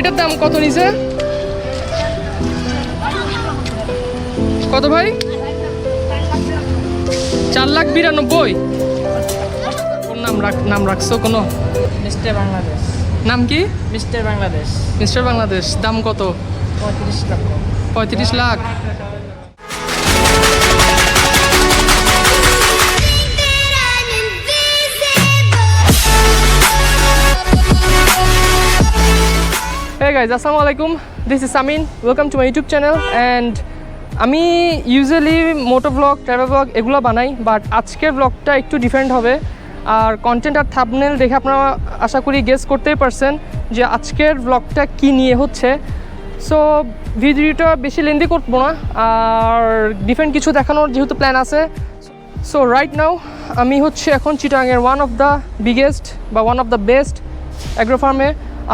এটার দাম কত নিছে? কত ভাই? 4,92,000। কোন নাম রাখছো কোনো? মিস্টার বাংলাদেশ। নাম কি? মিস্টার বাংলাদেশ। মিস্টার বাংলাদেশ। দাম কত? 35 লক্ষ। 35 lakh. Hey guys, Assalamualaikum. This is Samin. Welcome to my YouTube channel. And আমি ইউজুয়ালি মোটো ব্লগ, ট্রাভেল ব্লগ এগুলো বানাই, বাট আজকের ব্লগটা একটু ডিফারেন্ট হবে। আর কন্টেন্ট আর থাম্বনেল দেখে আপনারা আশা করি গেস করতেই পারছেন যে আজকের ব্লগটা কি নিয়ে হচ্ছে। সো ভিডিওটা বেশি লেন্দি করবো না, আর ডিফারেন্ট কিছু দেখানোর যেহেতু প্ল্যান আছে। সো রাইট নাও আমি হচ্ছে এখন চিটাগাংয়ের ওয়ান অফ দ্য বিগেস্ট বা one of the best agro ফার্মে।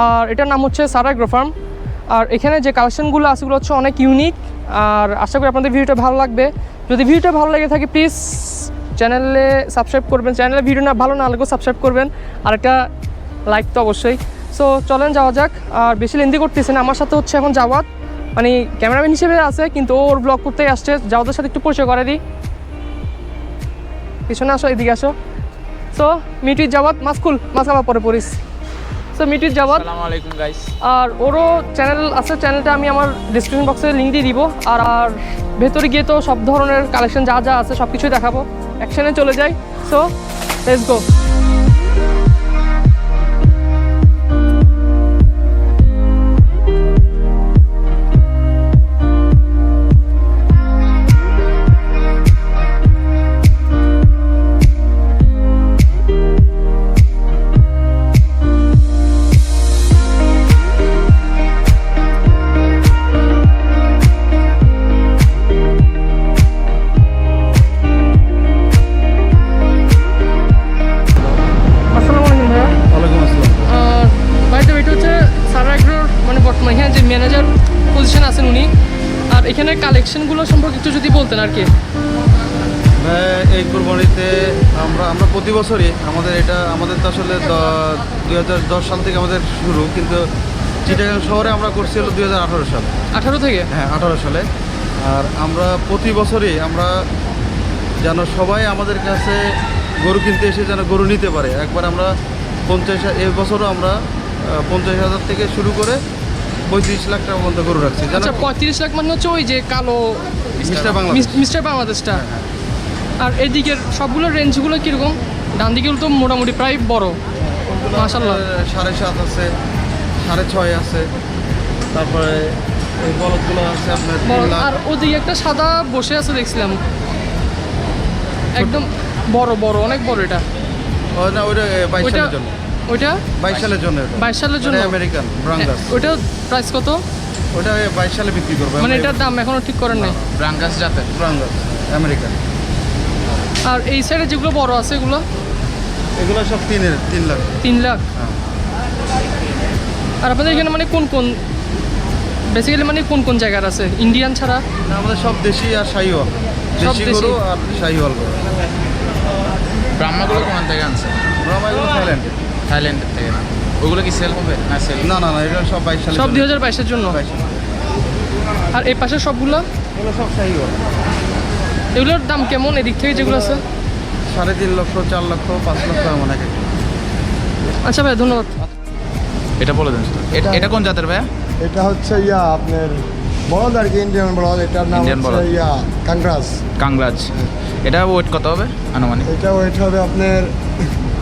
আর এটার নাম হচ্ছে সারা অ্যাগ্রো ফার্ম। আর এখানে যে কালেকশনগুলো আছে সেগুলো হচ্ছে অনেক ইউনিক। আর আশা করি আপনাদের ভিডিওটা ভালো লাগবে। যদি ভিডিওটা ভালো লেগে থাকে প্লিজ চ্যানেলে সাবস্ক্রাইব করবেন, চ্যানেলে ভিডিও না ভালো না লাগলেও সাবস্ক্রাইব করবেন, আর একটা লাইক তো অবশ্যই। সো চলেন যাওয়া যাক। আর বেশি লেন্দি করতেছে না। আমার সাথে হচ্ছে এখন জাওয়াত, মানে ক্যামেরাম্যান হিসেবে আছে, কিন্তু ওর ব্লগ করতেই আসছে। জাওয়াতের সাথে একটু পরিচয় করে দিই। পিছনে আসো, এদিকে আসো। সো মিটুই জাওয়াত, মাসকুল মাসাবা পরে পড়িস। সো মিটুই জাওয়াত। আসসালামু আলাইকুম গাইস। আর ওরও চ্যানেল আছে, চ্যানেলটা আমি আমার ডিসক্রিপশন বক্সে লিঙ্ক দিয়ে দিব। আর ভেতরে গিয়ে তো সব ধরনের কালেকশন যা যা আছে সব কিছুই দেখাবো। অ্যাকশনে চলে যাই। So let's go. Manager position আছেন উনি। আর এখানে কালেকশনগুলো সম্পর্কে একটু যদি বলতেন আর কি। এই কুরবানিতে আমরা প্রতি বছরই আমাদের তো আসলে 2010 সাল থেকে আমাদের শুরু, কিন্তু চিটাগাং শহরে আমরা করছি হলো 2018 সালে। 18 থেকে? হ্যাঁ, 18 সালে। আর আমরা প্রতি বছরই আমরা যেন সবাই আমাদের কাছে গরু কিনতে এসে যেন গরু নিতে পারে। একবার আমরা 50,000, এই বছরও আমরা 50,000 থেকে শুরু করে 35 লাখ টাকা পর্যন্ত গরু রাখছি। আচ্ছা, 35 লাখ মানে হচ্ছে ওই যে কালো মিস্টার বাংলাদেশটা। আর এদিকের সবগুলো রেঞ্জগুলো কীরকম? ডান দিকে তো মোটামুটি প্রায় বড়, মাশাআল্লাহ। 7.5 আছে, 6.5 আছে, তারপরে এই বলদগুলো আছে আপনার 3 লাখ। আর ওদিকে একটা সাদা বসে আছে দেখছিলাম, একদম বড় বড়, অনেক বড়। এটা না, ওইটা 22 সালের জন্য। ওইটা 22 সালের জন্য। 22 সালের জন্য আমেরিকান ব্রাঙ্গাস। ওইটা প্রাইস কত? ওটা 22 সালে বিক্রি করবে। মানে এটার দাম এখনো ঠিক করেন নাই? ব্রাঙ্গাস জাতের, ব্রাঙ্গাস আমেরিকান। আর এই সাইডে যেগুলো বড় আছে এগুলো সব 3 লাখ। 3 লাখ। আর আপনাদের এখানে মানে কোন বেসিক্যালি মানে কোন জায়গার আছে ইন্ডিয়ান ছাড়া? না, আমাদের সব দেশি আর শাহিওয়াল। দেশি গরু আর শাহিওয়াল গরু। ব্রাহ্মাগুলো কোন থেকে আনছে? ব্রাহ্মাগুলো থাইল্যান্ডের থেকে। না ওগুলো কি সেল হবে? না সেল না, এটা সব 22 সালে। সব 2022 এর জন্য। আর এই পাশে সবগুলো? এগুলো সব শাহিওয়াল। এগুলোর দাম কেমন এদিক থেকে যেগুলো আছে? 3.5 লক্ষ, 4 লক্ষ, 5 লক্ষ এমন এক। আচ্ছা ভাই, ধন্যবাদ। এটা বলে দেন। এটা কোন জাতের ভাইয়া? এটা হচ্ছে আপনার বলদ আর কি, ইন্ডিয়ান বলদ। এটার নাম হচ্ছে কাংরাজ। এটা ওয়েট কত হবে আনুমানিক? এটা ওয়েট হবে আপনার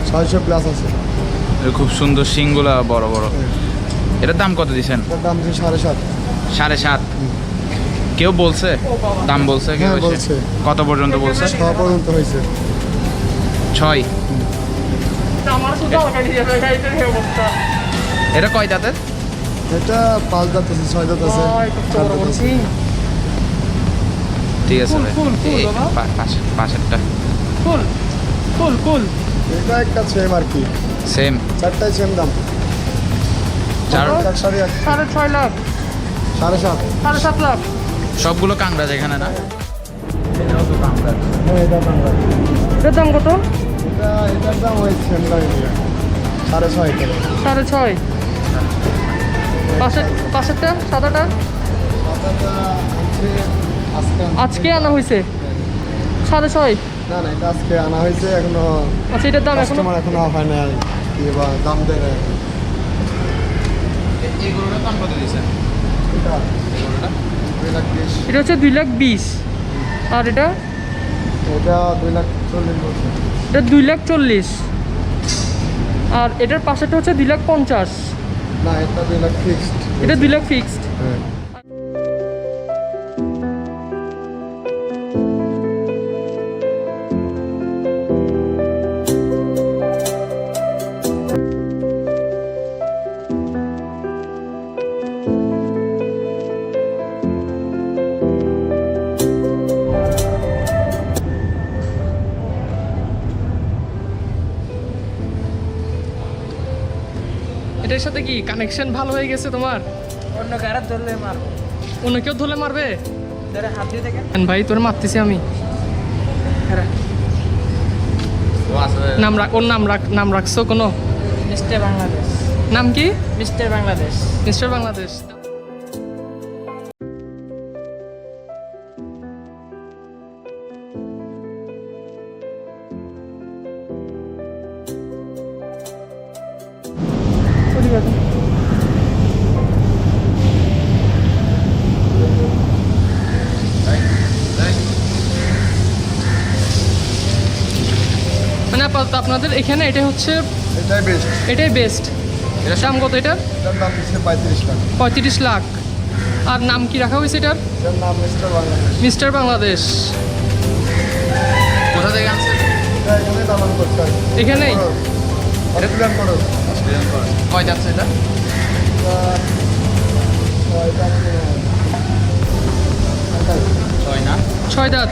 600 প্লাস আছে। খুব সুন্দর, শিংগুলা বড় বড়। এটার দাম কত দিচ্ছেন? এটার দাম 7.5। 7.5? কেউ বলছে দাম? বলছে কেউ? বলছে। কত পর্যন্ত বলছে? 6 পর্যন্ত হয়েছে। 6? এটা কয় দাঁতের? এটা 5 দাঁত আছে, 6 দাঁত আছে, 4 দাঁত আছে। ঠিক আছে ভাই, পাশেরটা ফুল এটা একটা সেম আর কি, সেম, চারটাই সেম দাম। 6.5 লাখ, 7.5 লাখ। সবগুলো কাংরাজ এখানে না? এটাও তো কাংরাজ। হ্যাঁ, এটা কাংরাজ। এটার দাম কত? এটার দাম ওই সেম দামই, 6.5 টাকা। 6.5। পাশেরটা সাদাটা সাদাটা আজকে আনা হয়েছে 6.5। না না, এটা আজকে আনা হয়েছে, এখনো আচ্ছা এটার দাম এখনো কাস্টমার এখনো হয় না, কি বা দাম দেয় না এখন। এই গরুটার দাম কত দিয়েছেন? এটা এই গরুটা 2,20,000। এটা হচ্ছে 2,20,000 আর এটা এটা 2,40,000 বলছে। এটা 2,40,000 আর এটার পাশেরটা হচ্ছে 2,50,000। না, এটা 2,00,000 ফিক্সড। এটা 2,00,000 ফিক্সড। হ্যাঁ। এটার সাথে কি কানেকশন ভালো হয়ে গেছে তোমার? অন্য কারা ধরলে মারবো, অন্য কেউ ধরলে মারবে? ধরে হাত দিয়ে দেখেন। ভাই তোর মারতেছি আমি। ও আসলে ওর নাম রাখছো কোনো? মিস্টার বাংলাদেশ। নাম কি? মিস্টার বাংলাদেশ। মিস্টার বাংলাদেশ। মানে আপাতত আপনাদের এখানে এটাই হচ্ছে, এটাই বেস্ট। এটাই বেস্ট। এটা দাম কত এটার? এটার দাম দিচ্ছে 35 লাখ। 35 লাখ। আর নাম কি রাখা হয়েছে এটার? এটার নাম মিস্টার বাংলাদেশ। মিস্টার বাংলাদেশ। কোথা থেকে আনছেন? এটা এখানে দামান করতে হয়। এখানেই? এটা প্ল্যান করো। অস্ট্রেলিয়ান করেন কয় যাচ্ছে এটা? ছয় না 6 দাঁত।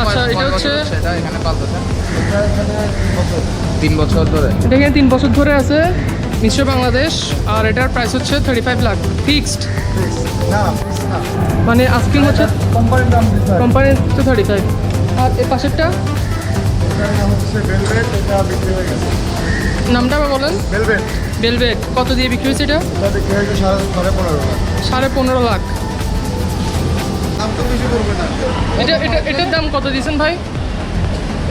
আচ্ছা, এটা হচ্ছে- সেটা এখানে পালতেছে এটা এখানে 3 বছর। 3 বছর ধরে। এটা এখানে 3 বছর ধরে আছে মিস্টার বাংলাদেশ। আর এটার প্রাইস হচ্ছে 35 লাখ ফিক্সড। না, ফিক্স না। মানে আস্কিং হচ্ছে কোম্পানির দাম দিতে হয়। কোম্পানির হচ্ছে 35। আর এই পাশেরটা এটার নাম হচ্ছে ভেলভেট, এটা বিক্রি হয়ে গেছে। নামটা আবার বলেন। Velvet, velvet. কত দিয়ে বিক্রি হয়েছে এটা? এটা বিক্রি হয়েছে 15.5 লাখ। 15.5 লাখ। দাম তো বেশি করবে না, এটার দাম কত দিয়েছেন ভাই?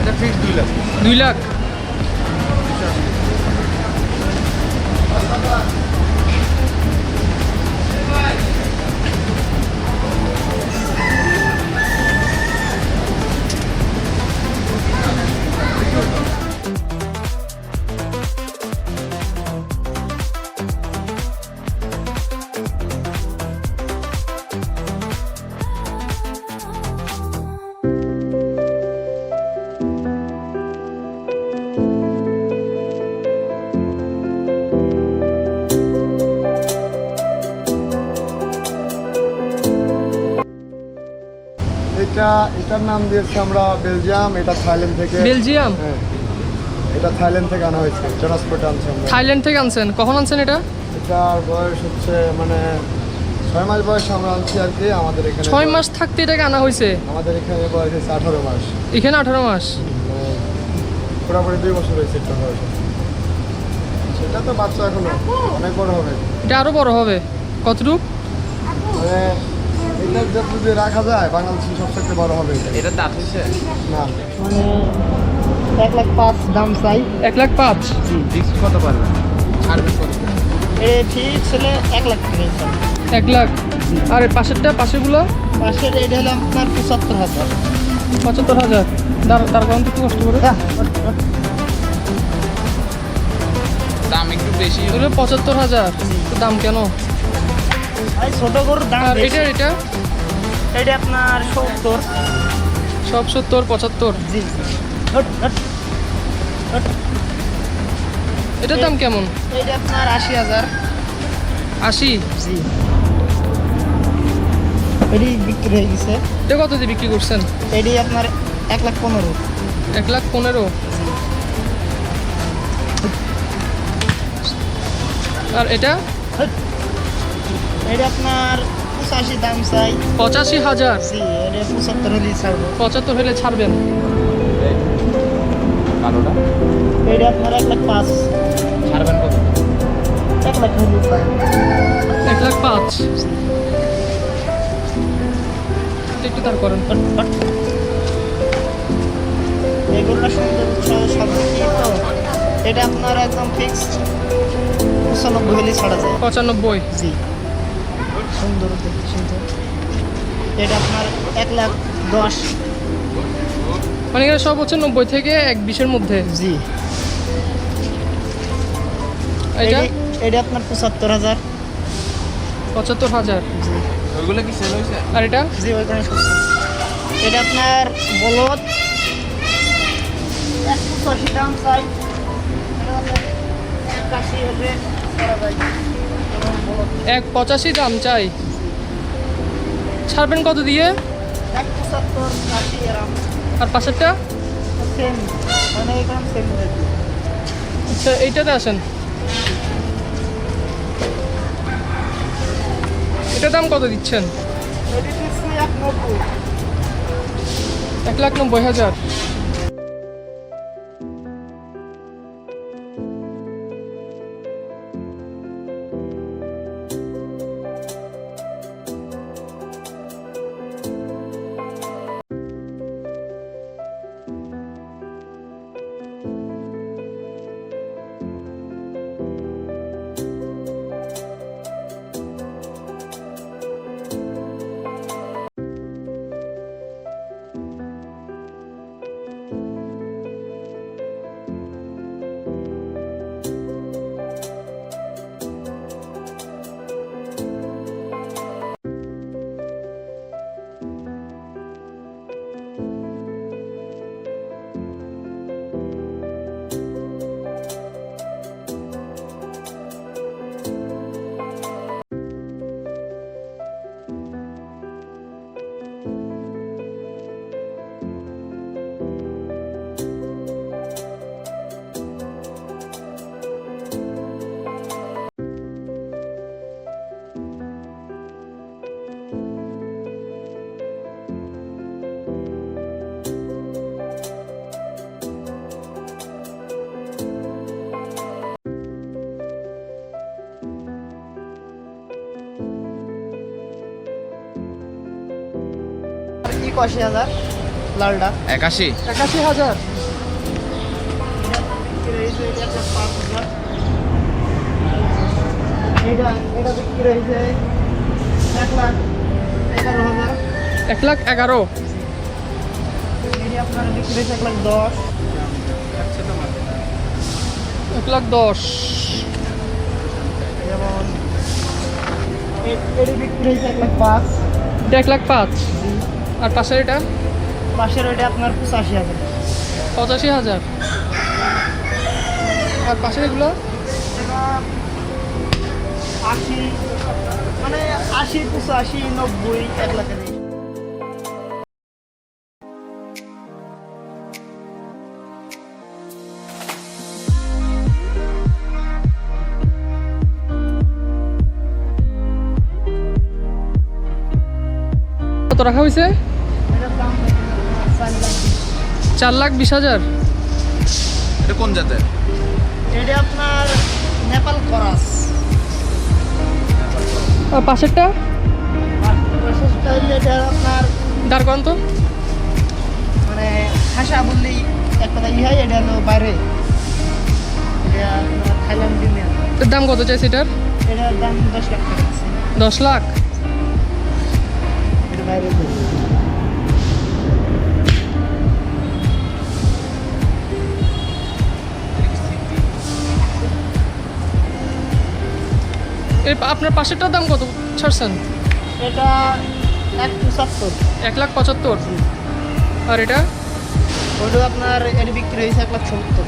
এটা ফিক্স 2 লাখ। 2 লাখ। এটার নাম দিয়েছি আমরা বেলজিয়াম। এটা থাইল্যান্ড থেকে। বেলজিয়াম? হ্যাঁ, এটা থাইল্যান্ড থেকে আনা হয়েছে, ট্রান্সপোর্টে আনছি আমরা। থাইল্যান্ড থেকে আনছেন? কখন আনছেন এটা? এটার বয়স হচ্ছে মানে 6 মাস বয়স আমরা আনছি আর কি। আমাদের এখানে 6 মাস থাকতে এটাকে আনা হয়েছে? আমাদের এখানে বয়স হচ্ছে 18 মাস। এখানে 18 মাস। পুরোপুরি 2 বছর হয়েছে একটা বয়স। সেটা তো বাচ্চা এখনো অনেক বড় হবে। এটা আরো বড় হবে কতটুক? মানে এটা যদি রাখা যায় বাংলাদেশে সবচেয়ে বড় হবে এটা। এটার দাঁত হয়েছে? না, মানে 1,05,000 দাম চাই। 1,05,000। ফিক্স কত পারবেন? ছাড়বেন কত? এ ফিক্স হলে 1 লাখ টাকা ইনকাম। 1 লাখ। আর এর পাশেরগুলো? পাশের রেট হলো আপনার 75,000। 75,000। তার কারণ একটু কষ্ট করে দাম একটু বেশি। এগুলো 75,000। তো দাম কেন? এই ছোট গরুর দাম আর বেশি। এটা এটা আপনার 70। সব 70 75। জি। Hot hot hot. এটার দাম কেমন? এটা আপনার 80,000। 80? জি। এটি বিক্রি হয়ে গেছে। এটা কত দিয়ে বিক্রি করছেন? এটি আপনার 1,15,000। 1,15,000। আর এটা? এটা আপনার 85 দাম চাই। 85,000? জি, এটা 75 হলেই ছাড়বো। 75 হলে ছাড়বেন? কালোটা? এটা আপনার 1,05,000। ছাড়বেন কত? 1 লাখ হলে পায়। 1,05,000 একটু তার করেন। এগুলো সুন্দর সব তো এটা আপনার একদম ফিক্সড 95 হলে ছাড়া যায়। 95। জি সুন্দর দেখতে সুন্দর। এটা আপনার 1,10,000। মানে এখানে সব হচ্ছে 90 থেকে 120-এর মধ্যে। জি এটা এটা আপনার 75,000। 75,000। জি ওইগুলো কি সেল হয়েছে? আর এটা জি ওইখানে সস্তা। এটা আপনার বলদ 180 দাম চাই। এটা আপনার 81 হলে করা যায়। এবং বলদ 185 দাম চাই। ছাড়বেন কত দিয়ে? 175 80 এরকম আর পাশেরটা? সেম মানে এখানে সেম রেট। আচ্ছা এইটাতে আসেন। এটার দাম কত দিচ্ছেন? এটি দিচ্ছি 190। 1,90,000। কি 80,000 লালটা 81। 81,000। এটা বিক্রি হয়েছে 1,11,000। 1,11,000। এটি আপনার বিক্রি হয়েছে 1,10,000। 1,10,000। যেমন এটি বিক্রি হয়েছে 1,05,000। এটা 1,05,000। আর পাশের এটা? পাশের ওইটা আপনার 85,000। 85,000। আর পাশের এগুলো? এটা 80 মানে 80 85 90 1 লাখের। কত রাখা হয়েছে? এটার দাম 4,20,000। এটা কোন জাতের? এটা আপনার নেপাল করাস। আর পাশেরটা? আর স্টাইল এটা আপনার দাঁড় করান তো। মানে ভাষা বললেই এক কথা হয়, এটা হলো বাইরে। এটা আপনার থাইল্যান্ড ডিমের। এর দাম কত চাইছে এটার? এটার দাম 10 লাখ টাকা আছে। 10 লাখ। এটা বাইরে। আপনার পাশেরটার দাম কত ছাড়ছেন? এটা 1,75,000। 1,75,000। আর এটা? ওটা আপনার এর বিক্রি হয়েছে 1,70,000।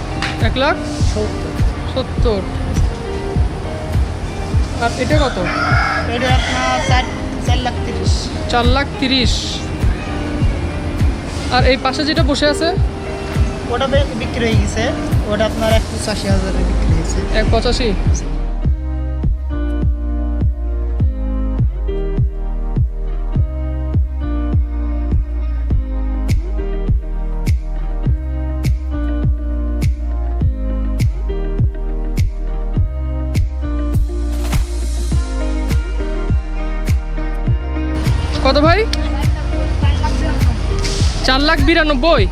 1,70,000। আর এটা কত? এটা আপনার 4,30,000। 4,30,000। আর এই পাশে যেটা বসে আছে? ওটা বিক্রি হয়ে গেছে। ওটা আপনার 1,85,000 বিক্রি হয়েছে। 1,85,000। কত ভাই? 4,92,000।